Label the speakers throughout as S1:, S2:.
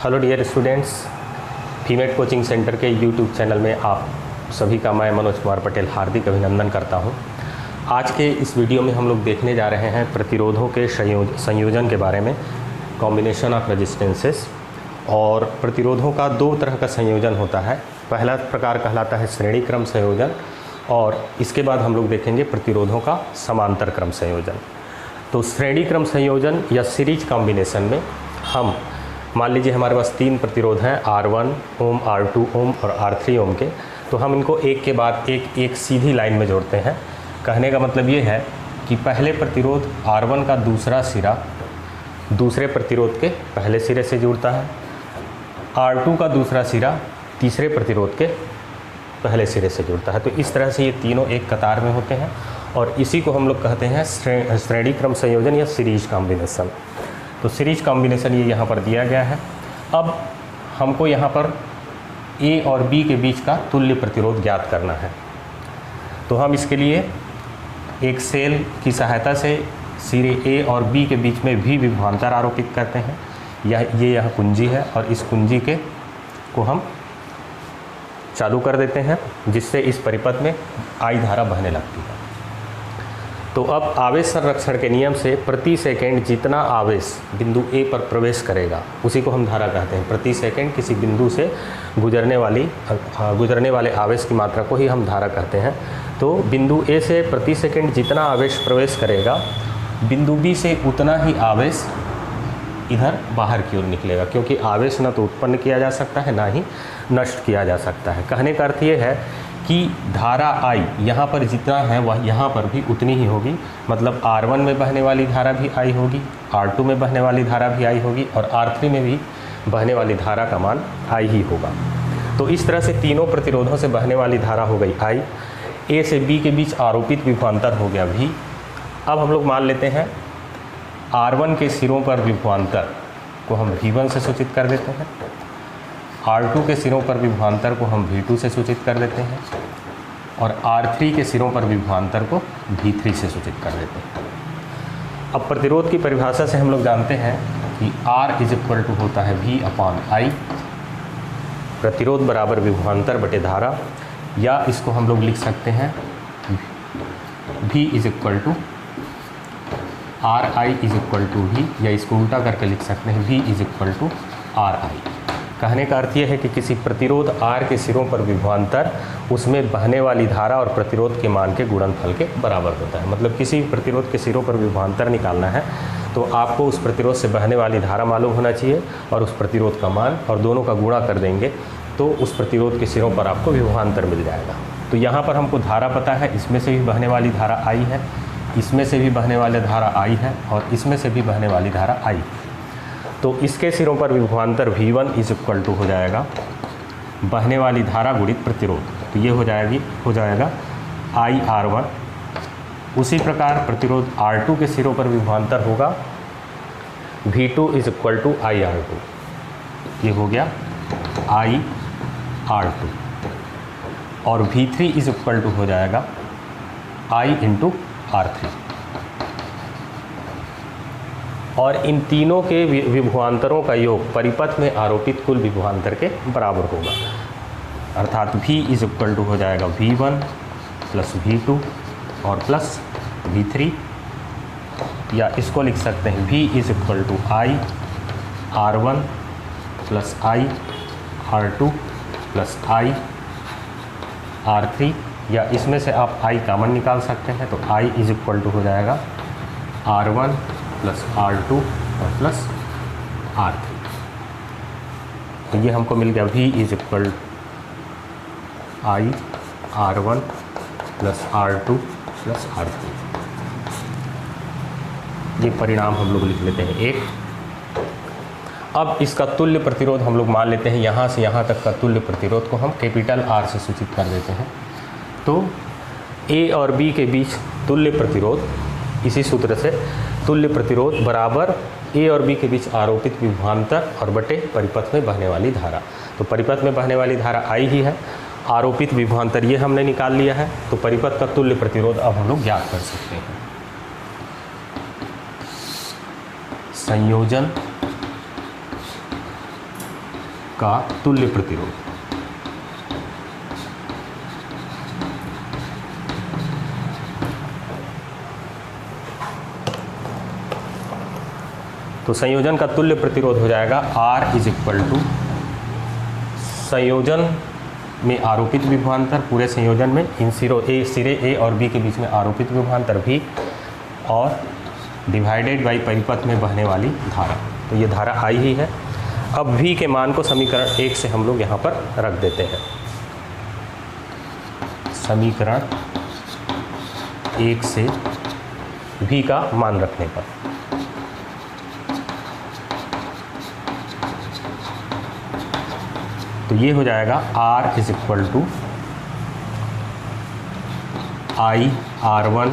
S1: Hello dear students, फीमेट coaching centre के YouTube channel में आप सभी का मैं मनोज कुमार पटेल हार्दिक अभिनंदन करता हूं। आज के इस वीडियो में हम लोग देखने जा रहे हैं प्रतिरोधों के संयोजन के बारे में, कॉम्बिनेशन ऑफ रेजिस्टेंसेस। और प्रतिरोधों का दो तरह का संयोजन होता है। पहला प्रकार कहलाता है श्रेणी क्रम संयोजन और इसके बाद हम लोग देखेंगे प्रतिरोधों का समांतर क्रम संयोजन। तो श्रेणी क्रम संयोजन या सीरीज कॉम्बिनेशन में हम मान लीजिए हमारे पास तीन प्रतिरोध हैं, R1 ओम, R2 ओम और R3 ओम के। तो हम इनको एक के बाद एक सीधी लाइन में जोड़ते हैं। कहने का मतलब ये है कि पहले प्रतिरोध R1 का दूसरा सिरा दूसरे प्रतिरोध के पहले सिरे से जुड़ता है, R2 का दूसरा सिरा तीसरे प्रतिरोध के पहले सिरे से जुड़ता है। तो इस तरह से ये तीनों एक कतार में होते हैं और इसी को हम लोग कहते हैं श्रेणी क्रम संयोजन या सीरीज कॉम्बिनेशन। तो सीरीज कॉम्बिनेशन ये यहाँ पर दिया गया है। अब हमको यहाँ पर A और B के बीच का तुल्य प्रतिरोध ज्ञात करना है। तो हम इसके लिए एक सेल की सहायता से सिरे A और B के बीच में भी विभवांतर आरोपित करते हैं। ये यह कुंजी है और इस कुंजी के को हम चालू कर देते हैं, जिससे इस परिपथ में I धारा बहने लगती है। तो अब आवेश संरक्षण के नियम से प्रति सेकंड जितना आवेश बिंदु A पर प्रवेश करेगा उसी को हम धारा कहते हैं। प्रति सेकंड किसी बिंदु से गुजरने वाले आवेश की मात्रा को ही हम धारा कहते हैं। तो बिंदु A से प्रति सेकंड जितना आवेश प्रवेश करेगा, बिंदु B से उतना ही आवेश इधर बाहर की ओर निकलेगा, क्योंकि आवेश न तो उत्पन्न किया जा सकता है ना ही नष्ट किया जा सकता है। कहने का अर्थ ये है कि धारा I यहाँ पर जितना है वह यहाँ पर भी उतनी ही होगी। मतलब R1 में बहने वाली धारा भी I होगी, R2 में बहने वाली धारा भी I होगी और R3 में भी बहने वाली धारा का मान I ही होगा। तो इस तरह से तीनों प्रतिरोधों से बहने वाली धारा हो गई I। A से B के बीच आरोपित विभवांतर हो गया V। अब हम लोग मान लेते हैं R1 के सिरों पर विभवांतर को हम V1 से सूचित कर देते हैं, R2 के सिरों पर विभवांतर को हम V2 से सूचित कर देते हैं और R3 के सिरों पर विभवांतर को V3 से सूचित कर देते हैं। अब प्रतिरोध की परिभाषा से हम लोग जानते हैं कि R इज इक्वल टू होता है V अपॉन I, प्रतिरोध बराबर विभवांतर बटे धारा, या इसको हम लोग लिख सकते हैं V is equal to RI is equal to V, या इसको उल्टा करके लिख सकते हैं V is equal to RI। कहने का अर्थ यह है कि किसी प्रतिरोध R के सिरों पर विभवांतर उसमें बहने वाली धारा और प्रतिरोध के मान के गुणनफल के बराबर होता है। मतलब किसी प्रतिरोध के सिरों पर विभवांतर निकालना है तो आपको उस प्रतिरोध से बहने वाली धारा मालूम होना चाहिए और उस प्रतिरोध का मान, और दोनों का गुणा कर देंगे तो उस प्रतिरोध के सिरों पर आपको विभवांतर मिल जाएगा। तो यहाँ पर हमको धारा पता है, इसमें से भी बहने वाली धारा I है, इसमें से भी बहने वाली धारा I है और इसमें से भी बहने वाली धारा I। तो इसके सिरों पर विभवांतर V1 इज इक्वल टू हो जाएगा बहने वाली धारा गुणित प्रतिरोध। तो ये हो जाएगा IR1। उसी प्रकार प्रतिरोध R2 के सिरों पर विभवांतर होगा V2 is equal to IR2। ये हो गया IR2 और V3 इज इक्वल टू हो जाएगा I इंटू R3। और इन तीनों के विभवांतरों का योग परिपथ में आरोपित कुल विभवांतर के बराबर होगा। अर्थात V इज इक्वल टू हो जाएगा V1 प्लस V2 और प्लस V3, या इसको लिख सकते हैं V is equal to I R1 plus I R2 plus I R3, या इसमें से आप I कॉमन निकाल सकते हैं। तो I इज इक्वल टू हो जाएगा R1 प्लस R2 और प्लस R3। तो ये हमको मिल गया V is equal I R1 plus R2 plus R3। ये परिणाम हम लोग लिख लेते हैं एक। अब इसका तुल्य प्रतिरोध हम लोग मान लेते हैं, यहाँ से यहाँ तक का तुल्य प्रतिरोध को हम कैपिटल R से सूचित कर देते हैं। तो A और B के बीच तुल्य प्रतिरोध इसी सूत्र से तुल्य प्रतिरोध बराबर A और B के बीच आरोपित विभवांतर और बटे परिपथ में बहने वाली धारा। तो परिपथ में बहने वाली धारा I ही है, आरोपित विभवांतर ये हमने निकाल लिया है। तो परिपथ का तुल्य प्रतिरोध अब हम लोग ज्ञात कर सकते हैं। संयोजन का तुल्य प्रतिरोध। तो संयोजन का तुल्य प्रतिरोध हो जाएगा R इज इक्वल टू संयोजन में आरोपित विभवांतर, पूरे संयोजन में इन सिरे A और B के बीच में आरोपित विभवांतर V, और डिवाइडेड बाई परिपथ में बहने वाली धारा। तो ये धारा I ही है। अब V के मान को समीकरण 1 से हम लोग यहाँ पर रख देते हैं। समीकरण 1 से V का मान रखने पर तो ये हो जाएगा R is equal to I R1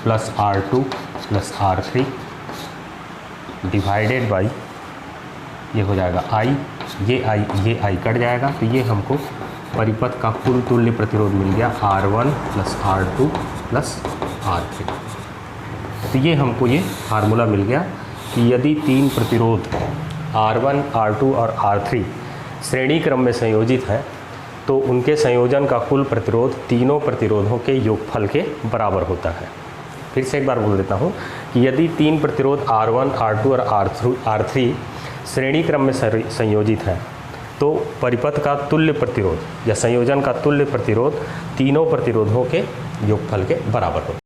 S1: plus R2 plus R3 divided by, ये हो जाएगा I, ये I कट जाएगा, तो ये हमको परिपथ का कुल तुल्य प्रतिरोध मिल गया R1 plus R2 plus R3। तो ये हमको ये फार्मूला मिल गया कि यदि तीन प्रतिरोध R1, R2 और R3 श्रेणी क्रम में संयोजित हैं तो उनके संयोजन का कुल प्रतिरोध तीनों प्रतिरोधों के योगफल के बराबर होता है। फिर से एक बार बोल देता हूँ कि यदि तीन प्रतिरोध R1, R2 और R3 श्रेणी क्रम में संयोजित हैं तो परिपथ का तुल्य प्रतिरोध या संयोजन का तुल्य प्रतिरोध तीनों प्रतिरोधों के योगफल के बराबर होता है।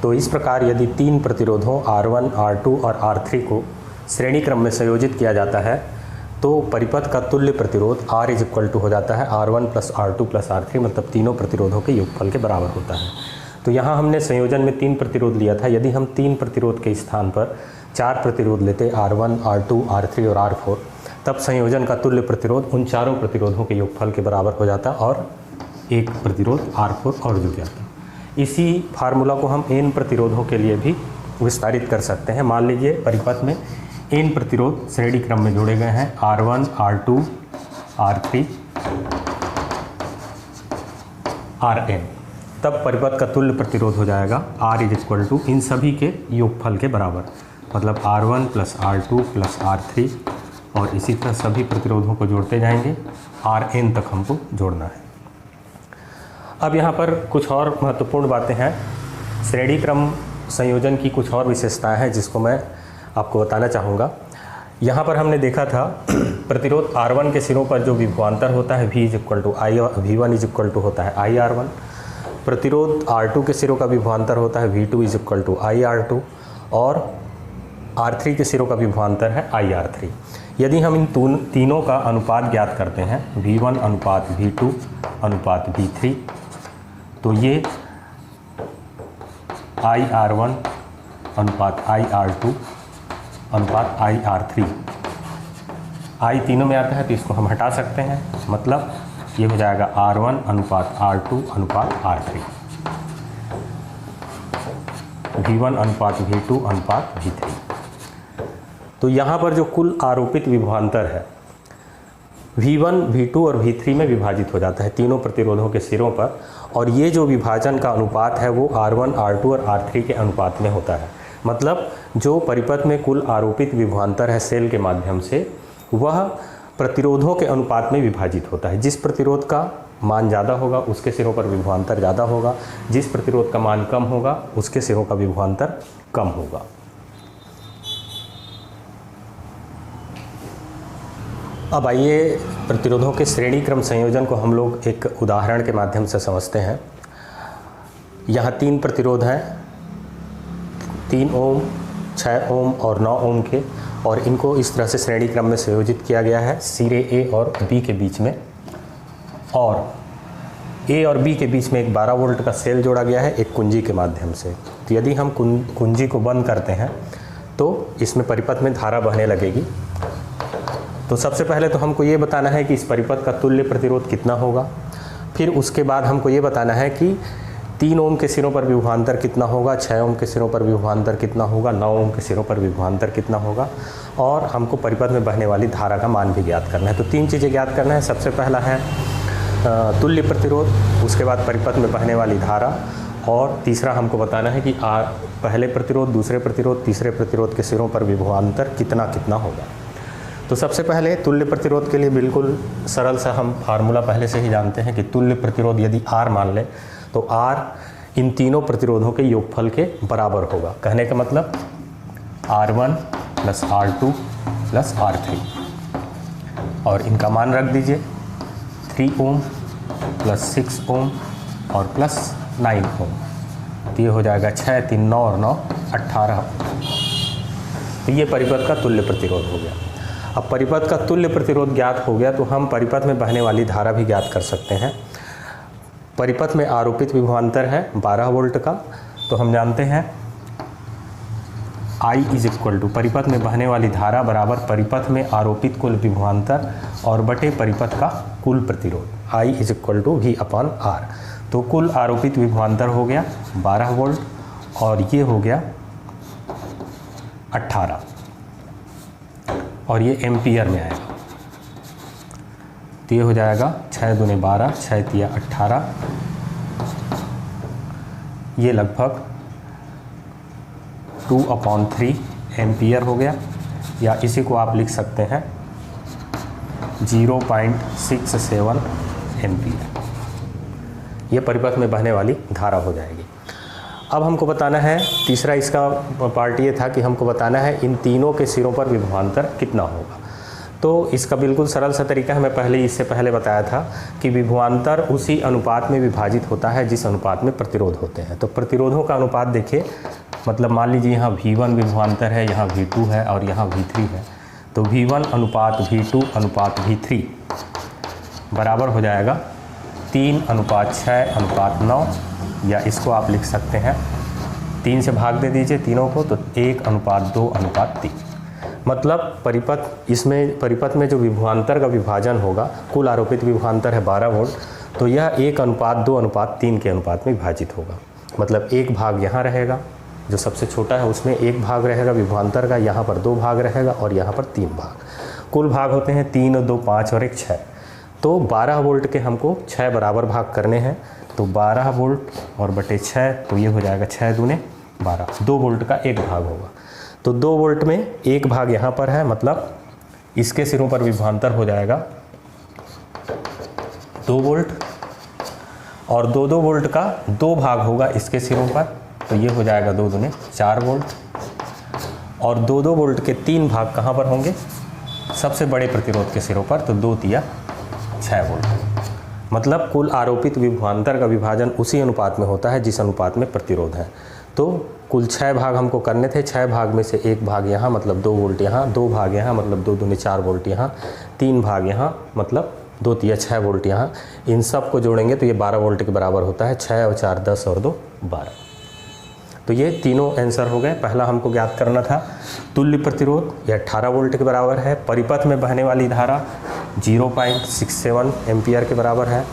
S1: तो इस प्रकार यदि तीन प्रतिरोधों R1, R2 और R3 को श्रेणी क्रम में संयोजित किया जाता है तो परिपथ का तुल्य प्रतिरोध R इज इक्वल टू हो जाता है R1 plus R2 plus R3, मतलब तीनों प्रतिरोधों के योगफल के बराबर होता है। तो यहाँ हमने संयोजन में तीन प्रतिरोध लिया था। यदि हम तीन प्रतिरोध के स्थान पर चार प्रतिरोध लेते R1, R2, R3 और R4, तब संयोजन का तुल्य प्रतिरोध उन चारों प्रतिरोधों के योगफल के बराबर हो जाता और एक प्रतिरोध R4 और जुड़ जाता। इसी फार्मूला को हम n प्रतिरोधों के लिए भी विस्तारित कर सकते हैं। मान लीजिए परिपथ में n प्रतिरोध श्रेणी क्रम में जोड़े गए हैं R1, R2, R3, Rn, तब परिपथ का तुल्य प्रतिरोध हो जाएगा R इज इक्वल टू इन सभी के योगफल के बराबर, मतलब R1 plus R2 plus R3, और इसी तरह सभी प्रतिरोधों को जोड़ते जाएंगे, Rn तक हमको जोड़ना है। अब यहाँ पर कुछ और महत्वपूर्ण बातें हैं। श्रेणी क्रम संयोजन की कुछ और विशेषताएं हैं जिसको मैं आपको बताना चाहूँगा। यहाँ पर हमने देखा था प्रतिरोध R1 के सिरों पर जो विभवांतर होता है V is equal to I, V1 is equal to होता है IR1। प्रतिरोध R2 के सिरों का विभवांतर होता है V2 is equal to IR2, और R3 के सिरों का विभवांतर है IR3। यदि हम इन तीनों का अनुपात ज्ञात करते हैं V1 अनुपात V2 अनुपात V3, तो ये IR1 अनुपात IR2 अनुपात IR3, I तीनों में आता है तो इसको हम हटा सकते हैं, मतलब ये हो जाएगा R1 अनुपात R2 अनुपात R3, V1 अनुपात V2 अनुपात V3। तो यहाँ पर जो कुल आरोपित विभवांतर है V1, V2 और V3 में विभाजित हो जाता है तीनों प्रतिरोधों के सिरों पर, और ये जो विभाजन का अनुपात है वो R1, R2 और R3 के अनुपात में होता है। मतलब जो परिपथ में कुल आरोपित विभवांतर है सेल के माध्यम से, वह प्रतिरोधों के अनुपात में विभाजित होता है। जिस प्रतिरोध का मान ज़्यादा होगा उसके सिरों पर विभवांतर ज़्यादा होगा, जिस प्रतिरोध का मान कम होगा उसके सिरों का विभवांतर कम होगा। अब आइए प्रतिरोधों के श्रेणी क्रम संयोजन को हम लोग एक उदाहरण के माध्यम से समझते हैं। यहाँ तीन प्रतिरोध हैं, 3 ओम, 6 ओम और 9 ओम के, और इनको इस तरह से श्रेणी क्रम में संयोजित किया गया है सिरे A और B के बीच में, और A और B के बीच में एक 12 वोल्ट का सेल जोड़ा गया है एक कुंजी के माध्यम से। तो यदि हम कुंजी को बंद करते हैं तो इसमें परिपथ में धारा बहने लगेगी। तो सबसे पहले तो हमको ये बताना है कि इस परिपथ का तुल्य प्रतिरोध कितना होगा। फिर उसके बाद हमको ये बताना है कि 3 ओम के सिरों पर विभवांतर कितना होगा, 6 ओम के सिरों पर विभवांतर कितना होगा, 9 ओम के सिरों पर विभवांतर कितना होगा, और हमको परिपथ में बहने वाली धारा का मान भी ज्ञात करना है। तो 3 चीज़ें ज्ञात करना है। सबसे पहला है तुल्य प्रतिरोध, उसके बाद परिपथ में बहने वाली धारा, और तीसरा हमको बताना है कि पहले प्रतिरोध, दूसरे प्रतिरोध, तीसरे प्रतिरोध के सिरों पर विभवांतर कितना कितना होगा। तो सबसे पहले तुल्य प्रतिरोध के लिए बिल्कुल सरल सा हम फार्मूला पहले से ही जानते हैं कि तुल्य प्रतिरोध यदि R मान लें तो R इन तीनों प्रतिरोधों के योगफल के बराबर होगा। कहने का मतलब R1 + R2 + R3, और इनका मान रख दीजिए 3 ओम + 6 ओम और +9 ओम। तो ये हो जाएगा 6 3 9 और 9 18। तो ये परिपथ का तुल्य प्रतिरोध हो गया। अब परिपथ का तुल्य प्रतिरोध ज्ञात हो गया तो हम परिपथ में बहने वाली धारा भी ज्ञात कर सकते हैं। परिपथ में आरोपित विभवांतर है 12 वोल्ट का, तो हम जानते हैं I = परिपथ में बहने वाली धारा बराबर परिपथ में आरोपित कुल विभवांतर और बटे परिपथ का कुल प्रतिरोध। I = V/R। तो कुल आरोपित विभवांतर हो गया 12 वोल्ट और ये हो गया 18, और ये एम्पियर में आएगा। तो ये हो जाएगा 6 दूने 12, 6 तिया 18, ये लगभग 2/3 एम्पियर हो गया, या इसी को आप लिख सकते हैं 0.67 एम्पियर। ये परिपथ में बहने वाली धारा हो जाएगी। अब हमको बताना है, तीसरा इसका पार्ट ये था कि हमको बताना है इन तीनों के सिरों पर विभवांतर कितना होगा। तो इसका बिल्कुल सरल सा तरीका है, मैं इससे पहले बताया था कि विभवांतर उसी अनुपात में विभाजित होता है जिस अनुपात में प्रतिरोध होते हैं। तो प्रतिरोधों का अनुपात देखिए, मतलब मान लीजिए यहाँ V1 विभवांतर है, यहाँ V2 है और यहाँ V3 है, तो V1 अनुपात V2 अनुपात V3 बराबर हो जाएगा 3:6:9, या इसको आप लिख सकते हैं 3 से भाग दे दीजिए तीनों को, तो 1:2:3। मतलब परिपथ में जो विभवांतर का विभाजन होगा, कुल आरोपित विभवांतर है 12 वोल्ट, तो यह 1:2:3 के अनुपात में विभाजित होगा। मतलब एक भाग यहाँ रहेगा, जो सबसे छोटा है उसमें एक भाग रहेगा विभवांतर का, यहाँ पर 2 भाग रहेगा और यहाँ पर 3 भाग। कुल भाग होते हैं 3, 2, 5 और 1 6। तो 12 वोल्ट के हमको 6 बराबर भाग करने हैं, तो 12 वोल्ट और बटे 6, तो ये हो जाएगा 6 दूने 12, 2 वोल्ट का एक भाग होगा। तो 2 वोल्ट में एक भाग यहाँ पर है, मतलब इसके सिरों पर विभवांतर हो जाएगा 2 वोल्ट, और 2-2 वोल्ट का 2 भाग होगा इसके सिरों पर, तो ये हो जाएगा 2 दूने 4 वोल्ट, और 2-2 वोल्ट के 3 भाग कहाँ पर होंगे, सबसे बड़े प्रतिरोध के सिरों पर, तो 2 तिया 6 वोल्ट। मतलब कुल आरोपित विभवांतर का विभाजन उसी अनुपात में होता है जिस अनुपात में प्रतिरोध है। तो कुल 6 भाग हमको करने थे, 6 भाग में से एक भाग यहाँ, मतलब 2 वोल्ट यहाँ, 2 भाग यहाँ, मतलब 2 दूने 4 वोल्ट यहाँ, 3 भाग यहाँ, मतलब 2 तिया 6 वोल्ट यहाँ। इन सब को जोड़ेंगे तो ये 12 वोल्ट के बराबर होता है। 6 और 4 10 और 2 12। तो ये तीनों आंसर हो गए। पहला हमको ज्ञात करना था तुल्य प्रतिरोध, यह 18 वोल्ट के बराबर है। परिपथ में बहने वाली धारा 0.67 एम्पियर के बराबर है,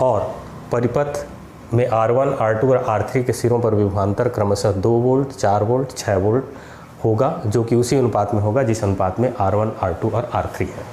S1: और परिपथ में R1, R2 और R3 के सिरों पर विभवांतर क्रमशः 2 वोल्ट, 4 वोल्ट, 6 वोल्ट होगा, जो कि उसी अनुपात में होगा जिस अनुपात में R1, R2 और R3 है।